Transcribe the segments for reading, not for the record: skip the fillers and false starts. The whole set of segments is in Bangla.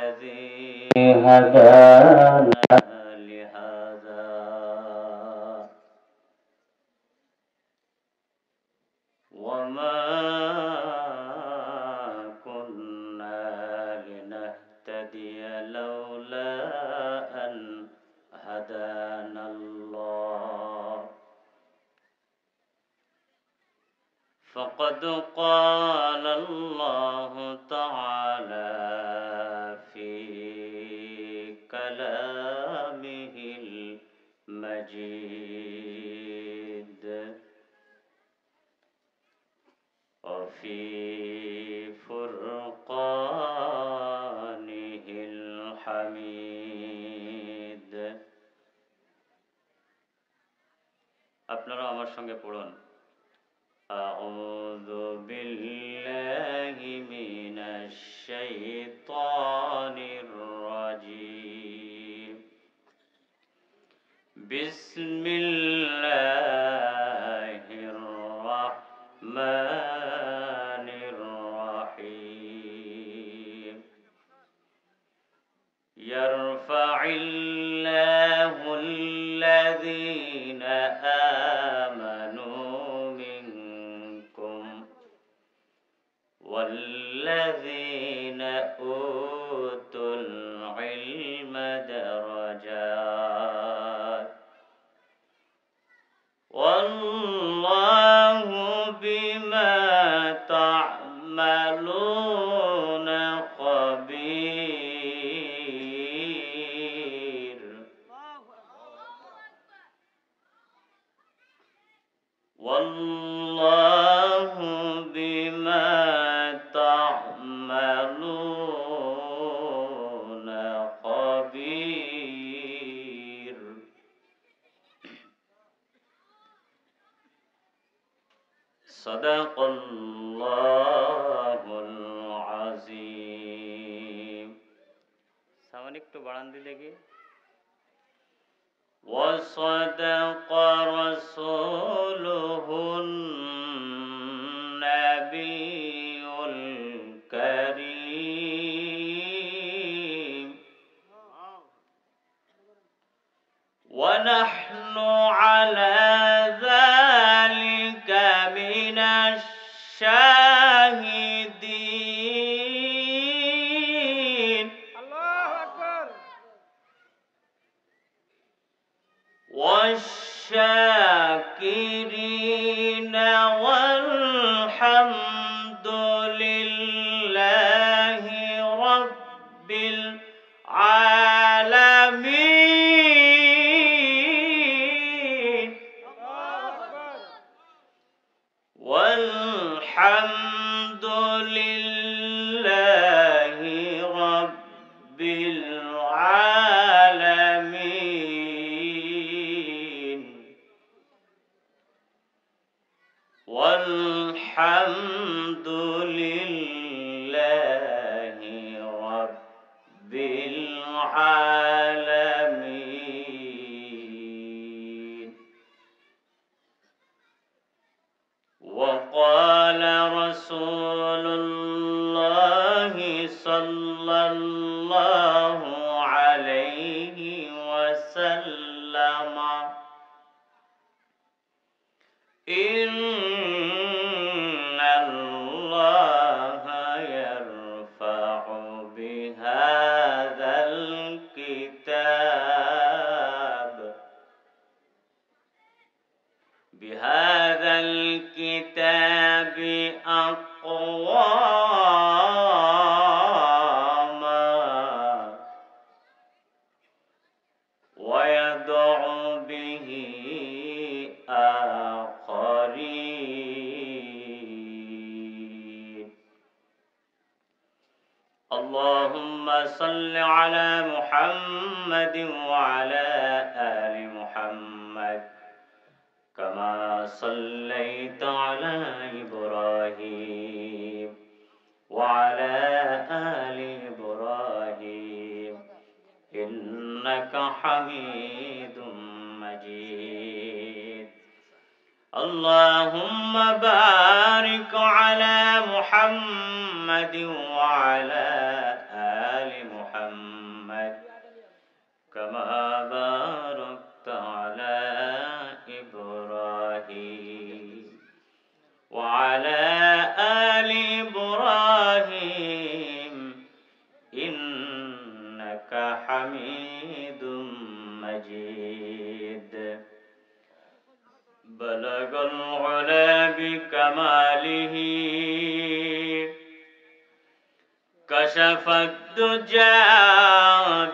الذي هدانا لهذا وما كنا لنهتدي لولا أن هدانا الله فقد قال الله تعالى في كلامه المجيد وفي فرقانه الحميد আপনারা আমার সঙ্গে পড়ুন أعوذ بالله من الشيطان الرجيم بسم الله الرحمن الرحيم يرفع الله الذين آمنوا منكم والذين أوتوا العلم درجات والله بما تعملون خبير والله بما تعملون خبير صدق الله العظيم সাউন্ড একটু বাড়ান দিলে কি وصدق رسوله النبي الكريم ونحن على ذلك من الشاهدين الله أكبر والشاكرين والحمد لله رب العالمين والحمد لله رب العالمين والحمد لله رب العالمين وقال رسول الله صلى الله عليه وسلم إن الله يرفع بهذا الكتاب أقواما ويضع به آخرين اللهم صل على محمد وعلى آل محمد كما صليت على إبراهيم وعلى آل إبراهيم إنك حميد مجيد اللهم بارك على محمد وعلى آل محمد إنك حميد مجيد بلغ العلا بكماله كشف الدجى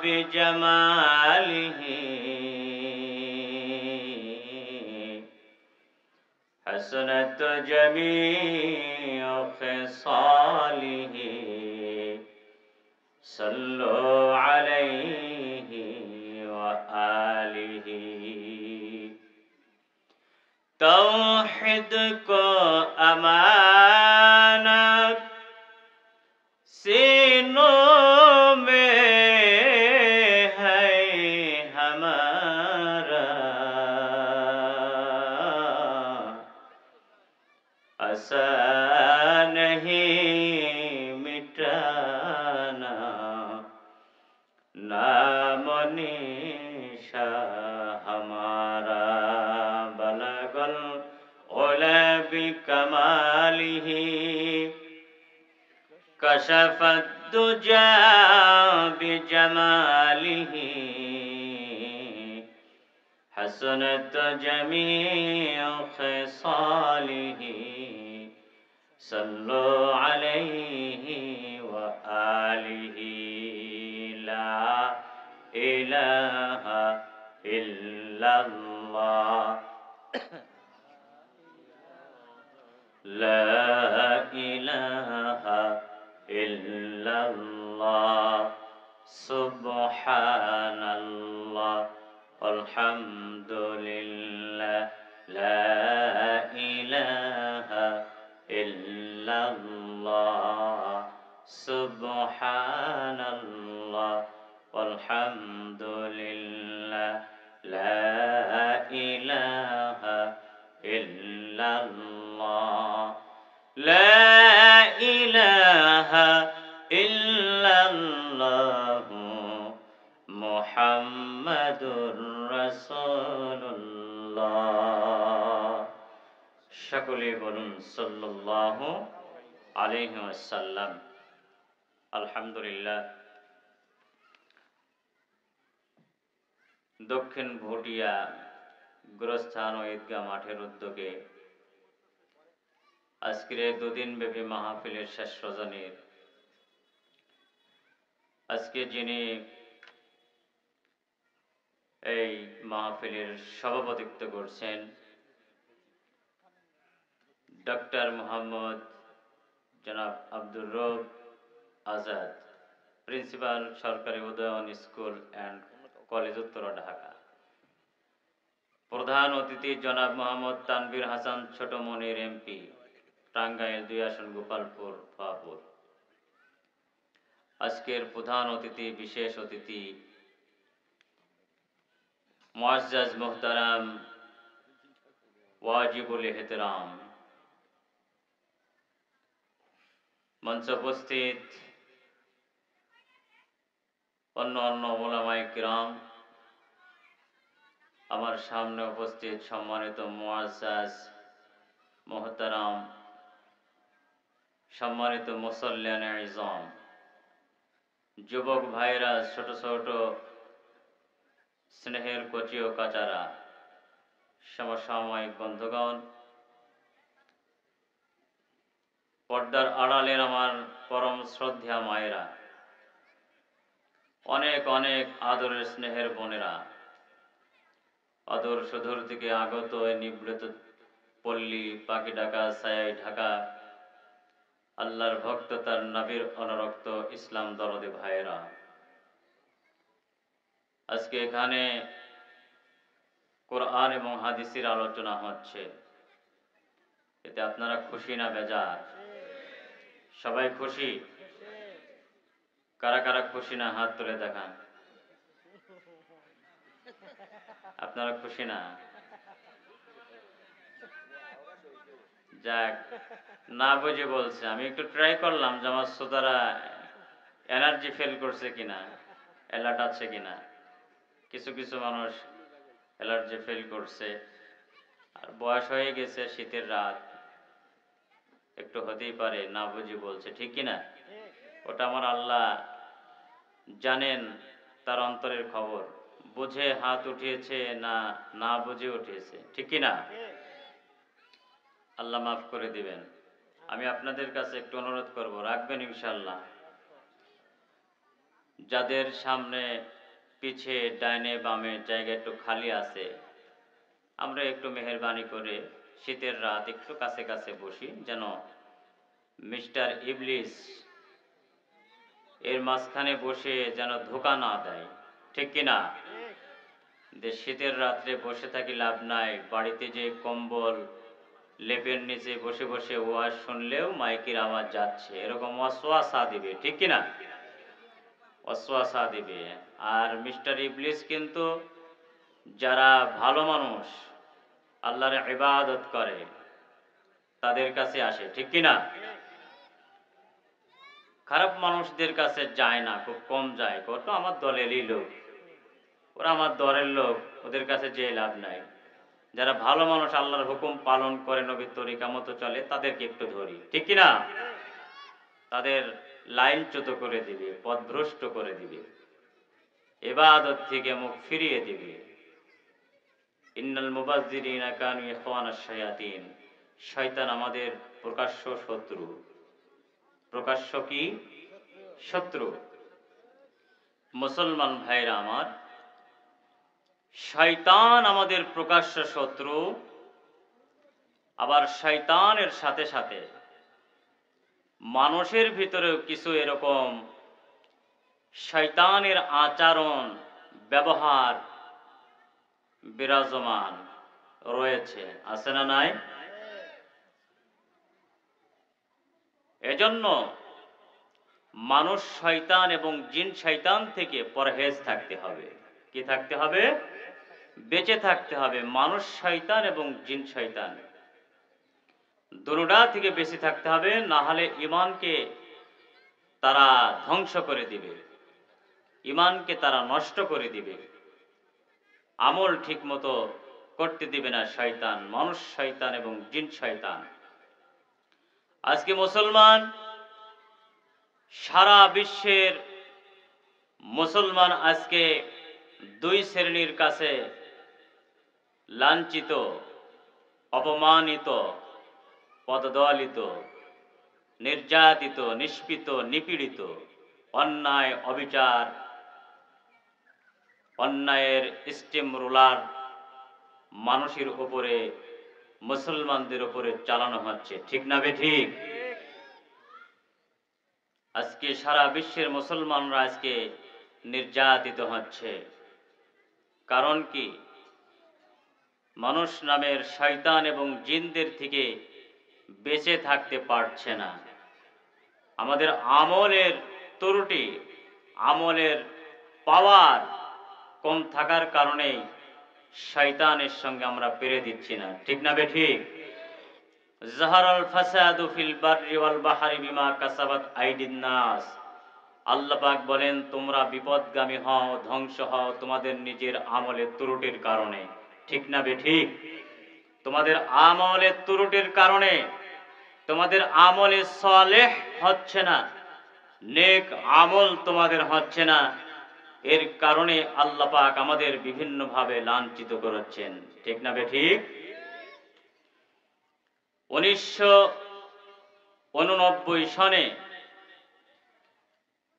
بجماله حسنت جميع خصاله صلوا عليه وآله तौहीद को अमानत सीनों में है हमारा आसा नहीं मिटाना नाम निशा हमारा बलगल उला बिकमालिही कशफत दुजा बिजमालिही हसनत जमीअ खिसालिही सल्लु अलैहि व आलिहि ला इलाहा इल्लल्लाह ला इलाहा इल्लल्लाह सुब्हानल्लाह वल्हम्दुलिल्लाह ला इलाहा इल्लल्लाह सुब्हानल्लाह वल्हम्दुलिल्लाह ला इलाहा इल्लल्लाह ला इलाहा इल्लल्लाह मुहम्मदुर রাসূলুল্লাহ সকলে বলুন সাল্লাল্লাহু আলাইহি ওয়াসাল্লাম। আলহামদুলিল্লাহ, দক্ষিণ ভুটিয়া গুরস্থান ও ঈদগাহ মাঠের উদ্যোগে আজকের এই দুদিন ব্যাপী মাহফিলের শেষ রজনীর আজকে যিনি এই মাহফিলের সভাপতিত্ব করছেন ডক্টর মোহাম্মদ জনাব আব্দুর রব আজাদ, প্রিন্সিপাল সরকারি Udayan school and college Uttara Dhaka. প্রধান অতিথি জনাব মোহাম্মদ তানভীর হাসান ছোট মনির এমপি, টাঙ্গাইল 2 আসন গোপালপুর ফাপুর। আজকের প্রধান অতিথি, বিশেষ অতিথি মুআজ্জাজ মুহতারাম ওয়াজিবুল ইহতিরাম, মঞ্চে উপস্থিত অন্য উলামায়ে কিরাম, আমার সামনে উপস্থিত সম্মানিত মুআজ্জাজ মুহতারাম, সম্মানিত মুসল্লিয়ানে ইজাম, যুবক ভাইরা, ছোট ছোট স্নেহের কচি ও কাচারা, সমসাময়িক বন্ধুগণ, পর্দার আড়ালের আমার পরম শ্রদ্ধা মায়েরা, অনেক অনেক আদরের স্নেহের বোনেরা, আদর সুদূর থেকে আগত এই নিবৃত পল্লী পাখি ঢাকা ছায়ায় ঢাকা আল্লাহর ভক্ত, তার নবীর অনুরক্ত ইসলাম দরদি ভাইয়েরা, আজকে এখানে কোরআন এবং হাদিসের আলোচনা হচ্ছে। এতে আপনারা খুশি না বেজার? সবাই খুশি? কারা কারা খুশি না হাত তুলে দেখান। আপনারা খুশি না? যাক, না বুঝে বলছে। আমি একটু ট্রাই করলাম যে আমার শ্রোতারা এনার্জি ফিল করছে কিনা, অ্যালার্ট আছে কিনা। কিছু কিছু মানুষ অ্যালার্জি ফিল করছে। আর বয়স হয়ে গেছে, শীতের রাত, একটু হতেই পারে না বুঝে বলছে, ঠিক কিনা? ওটা আমার আল্লাহ জানেন তার অন্তরের খবর, বুঝে হাত উঠিয়েছে না না বুঝে উঠিয়েছে, ঠিক কি না? আল্লাহ মাফ করে দিবেন। আমি আপনাদের কাছে একটু অনুরোধ করব, রাখবেন ইনশাল্লাহ। যাদের সামনে পিছে ডাইনে বামে জায়গা একটু খালি আছে, আমরা একটু মেহেরবানি করে শীতের রাত একটু কাছে কাছে বসি, যেন মিস্টার ইবলিস এর মাঝখানে বসে যেন ধোকা না দেয়, ঠিক কিনা? যে শীতের রাত্রে বসে থাকি লাভ নাই, বাড়িতে যে কম্বল লেপের নিচে বসে বসে ওয়াজ শুনলেও মাইকের আওয়াজ যাচ্ছে, এরকম ওয়াসওয়াসা দিবে, ঠিক কিনা? ওয়াসওয়াসা দিবে। আর মিস্টার ইবলিস কিন্তু যারা ভালো মানুষ, আল্লাহর ইবাদত করে, তাদের কাছে আসে, ঠিক কিনা? খারাপ মানুষদের কাছে যায় না, খুব কম যায়। কত আমার দলেরই লোক, ওরা আমার দলের লোক, ওদের কাছে যেয়ে লাভ নাই। যারা ভালো মানুষ, আল্লাহর হুকুম পালন করে, নবীর তরিকা মতো চলে, তাদেরকে একটু ধরি, ঠিক কিনা? তাদের লাইনচ্যুত করে দিবে, পথভ্রষ্ট করে দিবে, ইবাদত থেকে মুখ ফিরিয়ে দিবে। ইন্নাল মুবাজ্জিরিনা কানু ইখওয়ানাশ শায়াতিন। শয়তান আমাদের প্রকাশ্য শত্রু। প্রকাশ্য কি? শত্রু। মুসলমান ভাইরা আমার, শয়তান আমাদের প্রকাশ্য শত্রু, আবার শয়তানের সাথে সাথে মানুষের ভিতরেও কিছু এরকম শয়তানের আচরণ, ব্যবহার বিরাজমান রয়েছে, আছে না নাই? এজন্য মানুষ শয়তান এবং জিন শয়তান থেকে পরহেজ থাকতে হবে। কি থাকতে হবে? বেঁচে থাকতে হবে। মানুষ শয়তান এবং জিন শয়তান দুটোটা থেকে বেঁচে থাকতে হবে, না হলে ঈমানকে তারা ধ্বংস করে দিবে, ঈমানকে তারা নষ্ট করে দিবে, আমল ঠিক মতো করতে দিবে না শয়তান, মানুষ শয়তান এবং জিন শয়তান। আজকে মুসলমান, সারা বিশ্বের মুসলমান আজকে দুই শ্রেণীর কাছে লাঞ্ছিত, অপমানিত, পদদলিত, নির্যাতিত, নিষ্পিত, নিপীড়িত, অন্যায় অবিচার, অন্যায়ের স্টিম রোলার মানুষের উপরে, মুসলমানদের উপরে চালানো হচ্ছে, ঠিক না বেঠিক? আজকে সারা বিশ্বের মুসলমানরা আজকে নির্যাতিত হচ্ছে। কারণ কি? মানুষ নামের শয়তান এবং জিনদের থেকে বেঁচে থাকতে পারছে না। আমাদের আমলের ত্রুটি, আমলের পাওয়ার কম থাকার কারণে শয়তানের সঙ্গে আমরা পেরে দিচ্ছি না, ঠিক না বেঠিক? যাহারাল ফাসাদু ফিল বাররি ওয়াল বাহরি বিমা কাসাবাত আইদিন নাস। আল্লাহ পাক বলেন, তোমরা বিপদগামী হও, ধ্বংস হও তোমাদের নিজের আমলের ত্রুটির কারণে, ঠিক না বেঠিক? তোমাদের আমলের ত্রুটির কারণে তোমাদের আমলে সালেহ হচ্ছে না, নেক আমল তোমাদের হচ্ছে না। এর কারণে আল্লাহ পাক আমাদের বিভিন্নভাবে লাঞ্ছিত করেছেন, ঠিক না বেঠিক? 1989 সনে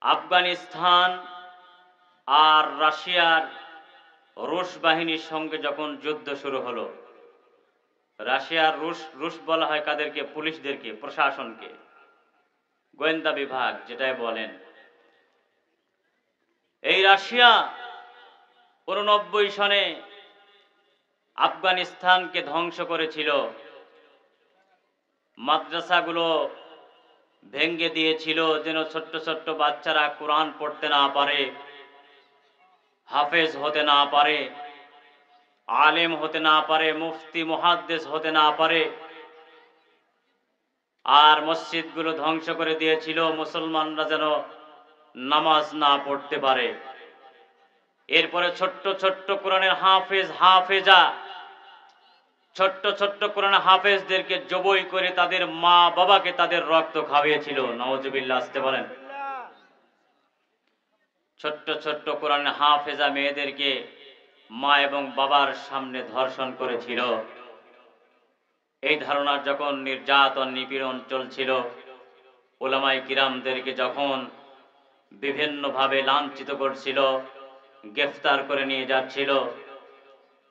আফগানিস্তান আর রাশিয়ার রুশ বাহিনীর সঙ্গে যখন যুদ্ধ শুরু হলো, রাশিয়ার রুশ বলা হয় কাদেরকে? পুলিশদেরকে, প্রশাসনকে, গোয়েন্দা বিভাগ যেটাই বলেন। এই রাশিয়া 89 সনে আফগানিস্তানকে ধ্বংস করেছিল, মাদ্রাসাগুলো ভেঙ্গে দিয়েছিল যেন ছোট্ট ছোট্ট বাচ্চারা কোরআন পড়তে না পারে, হাফেজ হতে না পারে, আলেম হতে না পারে, মুফতি মুহাদ্দিস হতে না পারে। আর মসজিদগুলো ধ্বংস করে দিয়েছিল মুসলমানরা যেন নামাজ না পড়তে পারে। এরপরে ছোট্ট ছোট্ট কোরআনের হাফেজ, হাফেজা, ছোট্ট ছোট্ট কোরআন হাফেজদেরকে জবই করে তাদের মা বাবাকে তাদের রক্ত খাওয়িয়েছিল। নাউজুবিল্লাহ, আসতে বলেন। ছোট্ট ছোট্ট কোরআনের হাফেজা মেয়েদেরকে মা এবং বাবার সামনে ধর্ষণ করেছিল। এই ধারণার যখন নির্যাতন নিপীড়ন চলছিল, উলামায়ে কিরামদেরকে যখন বিভিন্নভাবে লাঞ্ছিত করছিল, গ্রেফতার করে নিয়ে যাচ্ছিল,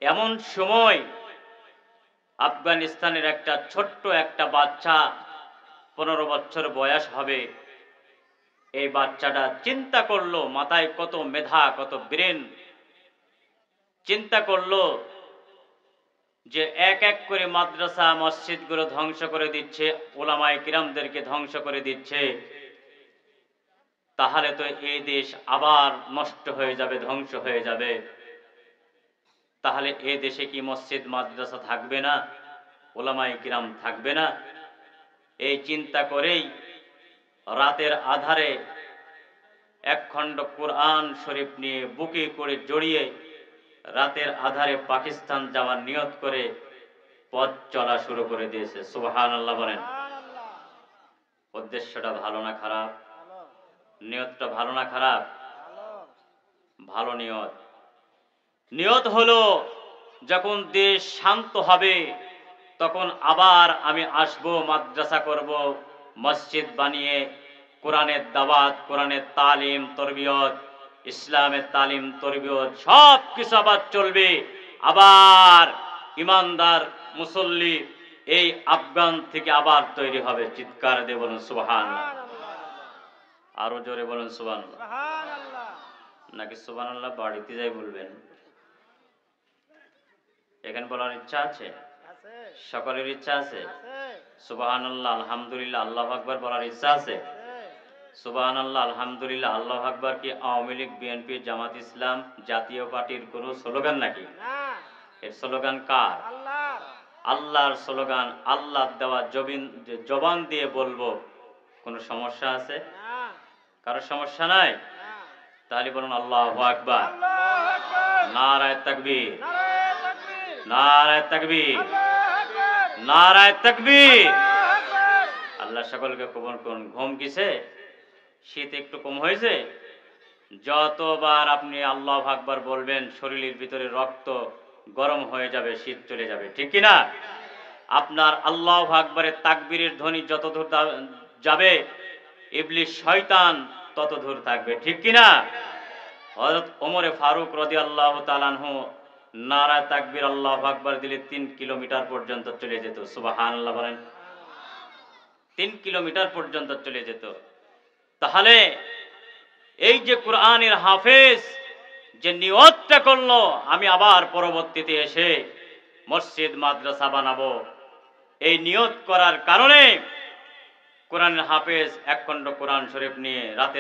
এমন সময় আফগানিস্তানের একটা ছোট্ট একটা বাচ্চা, 15 বছর বয়স হবে, এই বাচ্চাটা চিন্তা করলো, মাথায় কত মেধা, কত ব্রেন, চিন্তা করলো যে এক এক করে মাদ্রাসা মসজিদগুলো ধ্বংস করে দিচ্ছে, উলামায়ে কিরামদেরকে ধ্বংস করে দিচ্ছে, তাহলে তো এই দেশ আবার নষ্ট হয়ে যাবে, ধ্বংস হয়ে যাবে। তাহলে এই দেশে কি মসজিদ মাদ্রাসা থাকবে না, উলামায়ে কিরাম থাকবে না? এই চিন্তা করেই রাতের আধারে এক খণ্ড কোরআন শরীফ নিয়ে বুকে করে জড়িয়ে রাতের আধারে পাকিস্তান যাওয়ার নিয়ত করে পথ চলা শুরু করে দিয়েছে। সুবহানাল্লাহ বলেন। উদ্দেশ্যটা ভালো না খারাপ? নিয়তটা ভালো না খারাপ? ভালো নিয়ত। নিয়ত হলো যখন দেশ শান্ত হবে তখন আবার আমি আসব, মাদ্রাসা করব, মসজিদ বানিয়ে কোরআনের দাওয়াত, কোরআনের তালিম তরবিয়ত, ইসলামের তালিম তরবিয়ত সব কিছু আবার চলবে। আবার ইমানদার মুসল্লি এই আফগান থেকে আবার তৈরি হবে। চিৎকার দিয়ে বলুন সুবহানাল্লাহ। আরো জোরে বলুন সুবহানাল্লাহ। নাকি সুবহানাল্লাহ বাড়িতে যাই বলবেন? এখানে বলার ইচ্ছা আছে? সকলের ইচ্ছা আছে? সুবহানাল্লাহ, আলহামদুলিল্লাহ, আল্লাহু আকবার বলার ইচ্ছা আছে? সুবহানাল্লাহ, আলহামদুলিল্লাহ, আল্লাহু আকবার কি আওয়ামী লীগ, বিএনপি, জামাত ইসলাম জাতীয় পার্টির কোন স্লোগান নাকি? এর স্লোগান কার? আল্লাহর স্লোগান। আল্লাহ দেওয়া জবান দিয়ে বলবো। কোন সমস্যা আছে? কারো সমস্যা নাই? তাহলে বলুন আল্লাহু আকবার। নারায়ে তাকবীর, নারায়ে তাকবীর, নারায়ে তাকবীর। আল্লাহ সকলকে কবুল করুন। ঘুম কিসে? শীত একটু কম হয়েছে? যতবার আপনি আল্লাহু আকবার বলবেন শরীরের ভিতরে রক্ত গরম হয়ে যাবে, শীত চলে যাবে, ঠিক কি না? আপনার আল্লাহু আকবারের তাকবীরের ধ্বনি যত দূর যাবে ইবলিস শয়তান তত দূর থাকবে, ঠিক কি না? হযরত ওমরে ফারুক রাদিয়াল্লাহু তাআলা আনহু নারায়ে তাকবীর আল্লাহু আকবার দিলে 3 কিলোমিটার পর্যন্ত চলে যেত। সুবহানাল্লাহ বলেন। 3 কিলোমিটার পর্যন্ত চলে যেত। তাহলে এই যে কোরআনের হাফেজ যে নিয়তটা করলো আমি আবার পরবর্তীতে এসে মসজিদ মাদ্রাসা বানাবো, এই নিয়ত করার কারণে কোরআনের হাফেজ এক খণ্ড কোরআন শরীফ নিয়ে রাতে